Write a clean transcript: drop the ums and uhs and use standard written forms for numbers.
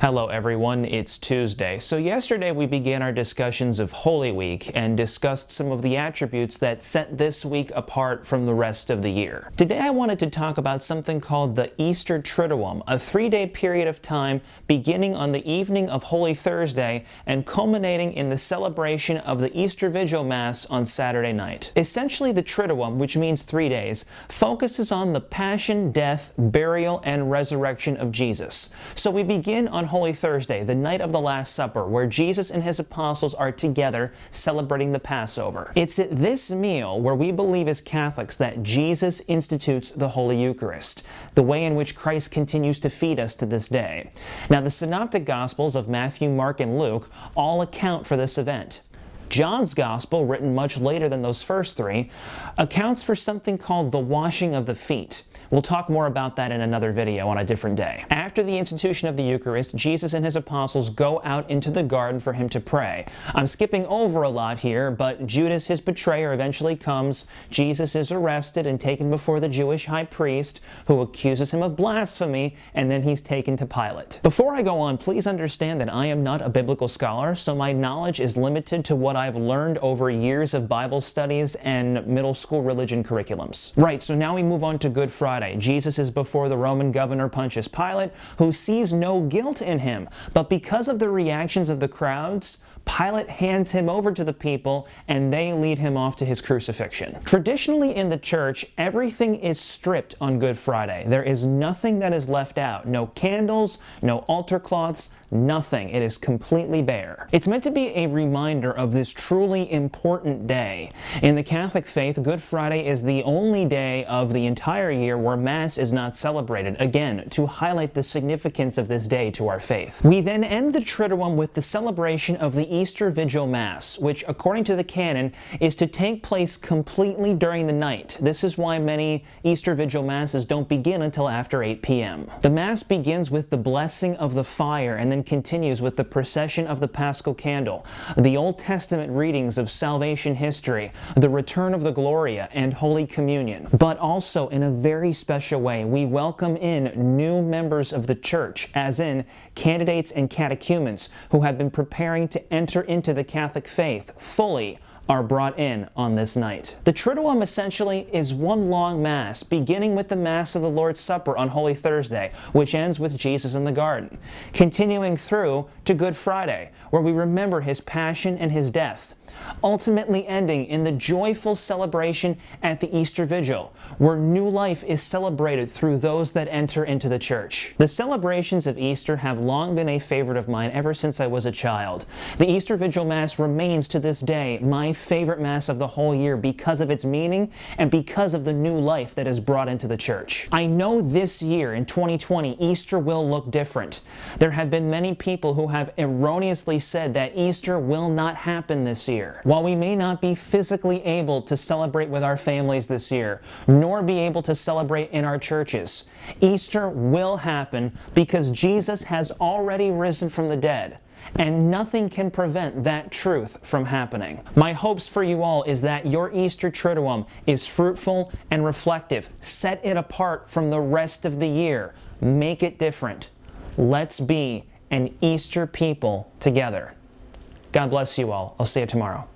Hello everyone, it's Tuesday. So yesterday we began our discussions of Holy Week and discussed some of the attributes that set this week apart from the rest of the year. Today I wanted to talk about something called the Easter Triduum, a 3-day period of time beginning on the evening of Holy Thursday and culminating in the celebration of the Easter Vigil Mass on Saturday night. Essentially the Triduum, which means 3 days, focuses on the passion, death, burial, and resurrection of Jesus. So we begin on Holy Thursday, the night of the Last Supper, where Jesus and his apostles are together celebrating the Passover. It's at this meal where we believe as Catholics that Jesus institutes the Holy Eucharist, the way in which Christ continues to feed us to this day. Now, the Synoptic Gospels of Matthew, Mark, and Luke all account for this event. John's Gospel, written much later than those first three, accounts for something called the washing of the feet. We'll talk more about that in another video on a different day. After the institution of the Eucharist, Jesus and his apostles go out into the garden for him to pray. I'm skipping over a lot here, but Judas, his betrayer, eventually comes. Jesus is arrested and taken before the Jewish high priest, who accuses him of blasphemy, and then he's taken to Pilate. Before I go on, please understand that I am not a biblical scholar, so my knowledge is limited to what I've learned over years of Bible studies and middle school religion curriculums. Right, so now we move on to Good Friday. Jesus is before the Roman governor Pontius Pilate, who sees no guilt in him, but because of the reactions of the crowds, Pilate hands him over to the people and they lead him off to his crucifixion. Traditionally in the church, everything is stripped on Good Friday. There is nothing that is left out. No candles, no altar cloths, nothing. It is completely bare. It's meant to be a reminder of this truly important day. In the Catholic faith, Good Friday is the only day of the entire year where Mass is not celebrated, again, to highlight the significance of this day to our faith. We then end the Triduum with the celebration of the Easter Vigil Mass, which, according to the canon, is to take place completely during the night. This is why many Easter Vigil Masses don't begin until after 8 p.m. The Mass begins with the blessing of the fire and then continues with the procession of the Paschal Candle, the Old Testament readings of salvation history, the return of the Gloria, and Holy Communion. But also, in a very special way, we welcome in new members of the Church, as in candidates and catechumens who have been preparing to enter into the Catholic faith fully are brought in on this night. The Triduum essentially is one long Mass, beginning with the Mass of the Lord's Supper on Holy Thursday, which ends with Jesus in the garden, continuing through to Good Friday, where we remember his passion and his death, ultimately ending in the joyful celebration at the Easter Vigil, where new life is celebrated through those that enter into the church. The celebrations of Easter have long been a favorite of mine ever since I was a child. The Easter Vigil Mass remains to this day my favorite Mass of the whole year because of its meaning and because of the new life that is brought into the church. I know this year, in 2020, Easter will look different. There have been many people who have erroneously said that Easter will not happen this year. While we may not be physically able to celebrate with our families this year, nor be able to celebrate in our churches, Easter will happen because Jesus has already risen from the dead, and nothing can prevent that truth from happening. My hopes for you all is that your Easter Triduum is fruitful and reflective. Set it apart from the rest of the year. Make it different. Let's be an Easter people together. God bless you all. I'll see you tomorrow.